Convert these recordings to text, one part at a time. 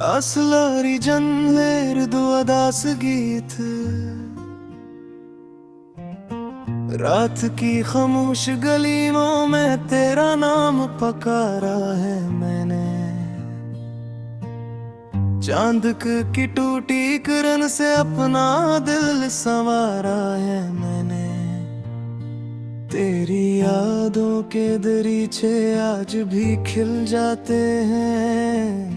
Asları can verdi adası git रात की खामोश गलियों में तेरा नाम पकारा है मैंने। चांद की टूटी किरण से अपना दिल संवारा है मैंने। तेरी यादों के दरीचे आज भी खिल जाते हैं।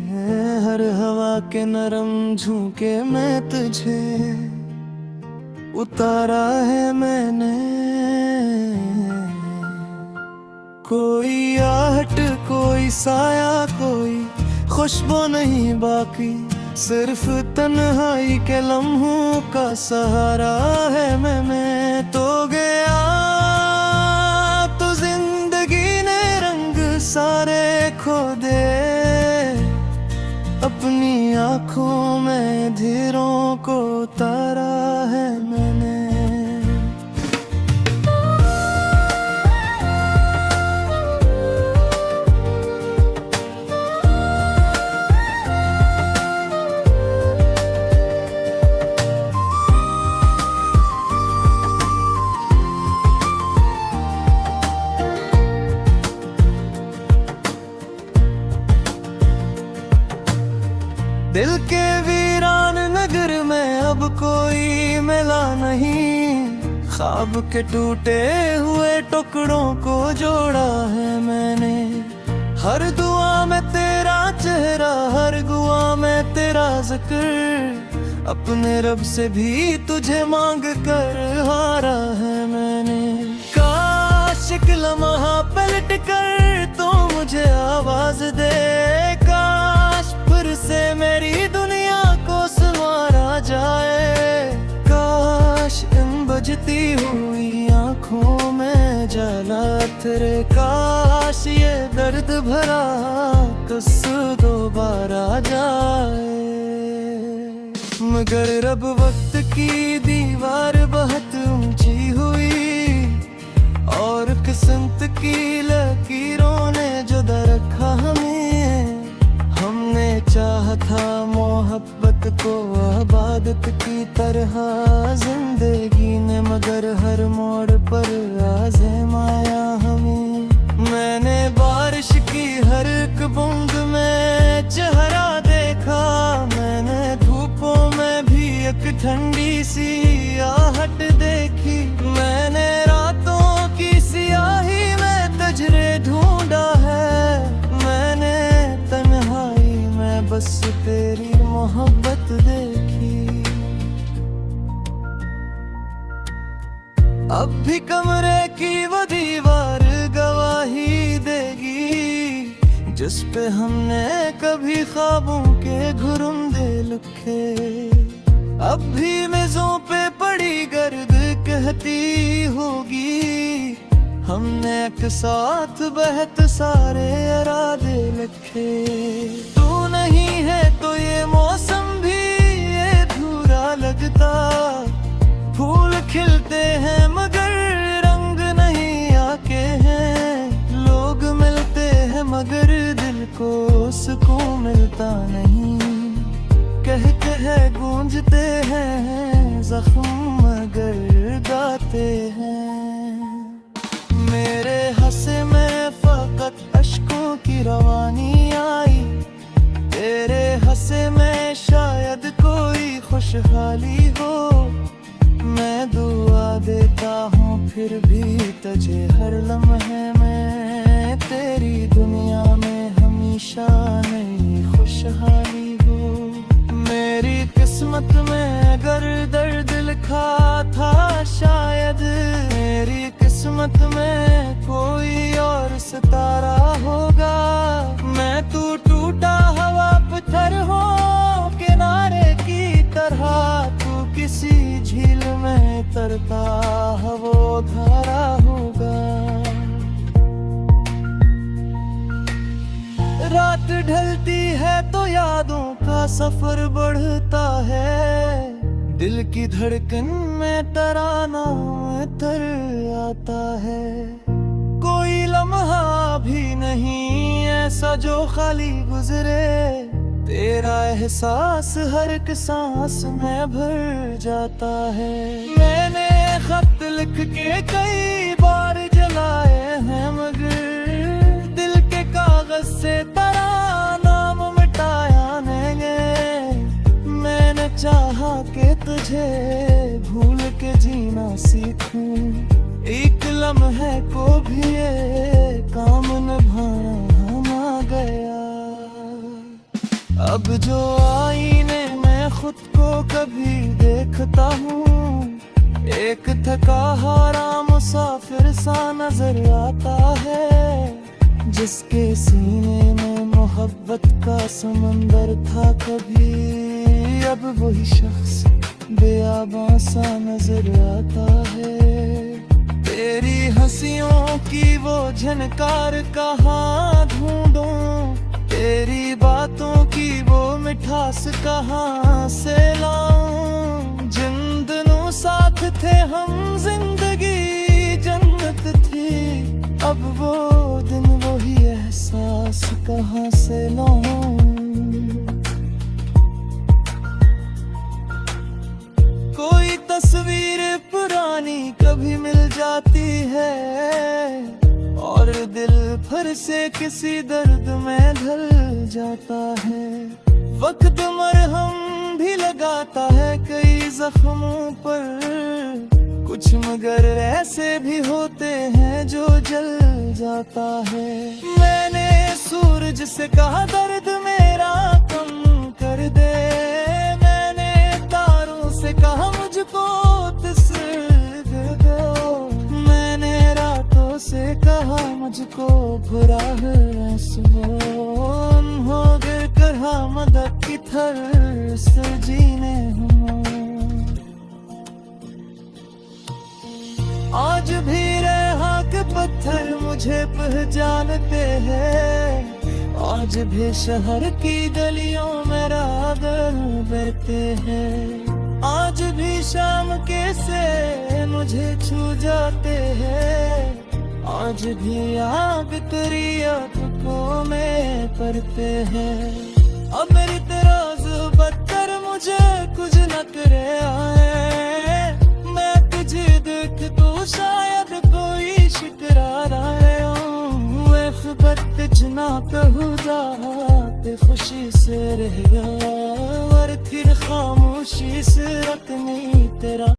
हर हवा के नरम झोंके में तुझे उतारा है मैंने। कोई आहट कोई साया कोई खुशबू नहीं बाकी, सिर्फ तन्हाई के लम्हों का सहारा है मैं तो गया तो जिंदगी ने रंग सारे खो दे। अपनी आँखों में धीरों को उतारा है मैंने। दिल के वीरान नगर में अब कोई मिला नहीं। ख्वाब के टूटे हुए टुकड़ों को जोड़ा है मैंने। हर दुआ में तेरा चेहरा हर दुआ में तेरा जिक्र, अपने रब से भी तुझे मांग कर हारा है मैंने। काश एक लम्हा पलट कर तो मुझे आवाज दे। काश फिर से मेरी दुनिया को संवारा जाए। काश इन बजती हुई आँखों में जला तेरे। काश ये दर्द भरा किस्सा दोबारा जाए। मगर रब वक्त की दीवार बहुत ऊंची हुई और किस्मत की लकीरों ने जुदा रखा हमें। हमने चाहा था मोहब्बत को इबादत की तरह जिंदगी ने, मगर हर मोड़ पर आज़माया हमें। मैंने बारिश की हर एक बूंद में चेहरा देखा। मैंने धूपों में भी एक ठंडी सी आहट देखी। मैंने रातों की सियाही में तजरे ढूंढा है। मैंने तन्हाई में बस तेरी मोहब्बत देखी। अब भी कमरे की वो दीवार गवाही देगी, जिस पे हमने कभी ख्वाबों के घुरंदे लिखे। अब भी मेजों पे पड़ी गर्द कहती होगी, हमने एक साथ बहत सारे इरादे लिखे। तू नहीं है तो ये मौसम भी ये अधूरा लगता। फूल खिलते हैं मगर रंग नहीं आके हैं। लोग मिलते हैं मगर दिल को सुकून मिलता नहीं। कहते हैं गूंजते हैं जख्म मगर गाते हैं। मेरे हंसे में फकत अश्कों की रवानी आई। तेरे हंसे में शायद कोई खुशहाली हो। मैं दुआ देता हूँ फिर भी तुझे हर लम्हे में। तेरी दुनिया में हमेशा नई खुशहाली हो। मेरी किस्मत में अगर दर्द लिखा था शायद, मेरी किस्मत में कोई और सितारा होगा। मैं तू टूटा हवा पत्थर हो किनारे की तरह। तू किसी झील में तरता है वो धारा होगा। रात ढलती है तो यादों का सफर बढ़ता है। दिल की धड़कन में तराना तर आता है। कोई लम्हा भी नहीं ऐसा जो खाली गुजरे। तेरा एहसास हर एक सांस में भर जाता है। मैंने खत लिख के कई बार जलाए हैं, मगर दिल के कागज से तेरा नाम मिटाया नहीं। मैंने चाहा कि तुझे भूल के जीना सीखूं, एक लम्हे को भी ये काम निभाना ना गया। अब जो आईने में खुद को कभी देखता हूँ, एक थका हारा मुसाफिर सा नजर आता है, जिसके सीने में मोहब्बत का समंदर था कभी। अब वही शख्स बेआबां सा नजर आता है। तेरी हंसियों की वो झनकार कहाँ ढूंढूं, तेरी बातों की वो मिठास कहाँ से लाऊं। जिन दिनों साथ थे हम जिंदगी जन्नत थी, अब वो दिन वही एहसास कहाँ से लाऊं। कोई तस्वीर पुरानी कभी मिल जाती है, और दिल फिर से किसी दर्द में ढल जाता है। वक्त मरहम भी लगाता है कई जख्मों पर, कुछ मगर ऐसे भी होते हैं जो जल जाता है। मैंने सूरज से कहा दर्द मेरा कम कर दे, मैंने तारों से कहा मुझको तस्वीर दो, मैंने रातों से कहा मुझको बुरा है सुन हो गिर कर मदद की थर से जीने हम। आज भी रेहा के पत्थर मुझे पहचानते हैं, आज भी शहर की गलियों में रागर बहते हैं, आज भी शाम के से मुझे छू जाते हैं, आज भी आग तेरी आंखों में पड़ते हैं। अब मेरी तरह बदतर मुझे कुछ न करे आए, मैं तुझे देख तो शायद कोई शिकरार आए। जना कहूँ जाते खुशी से रह गया, और फिर खामोशी से रखनी तेरा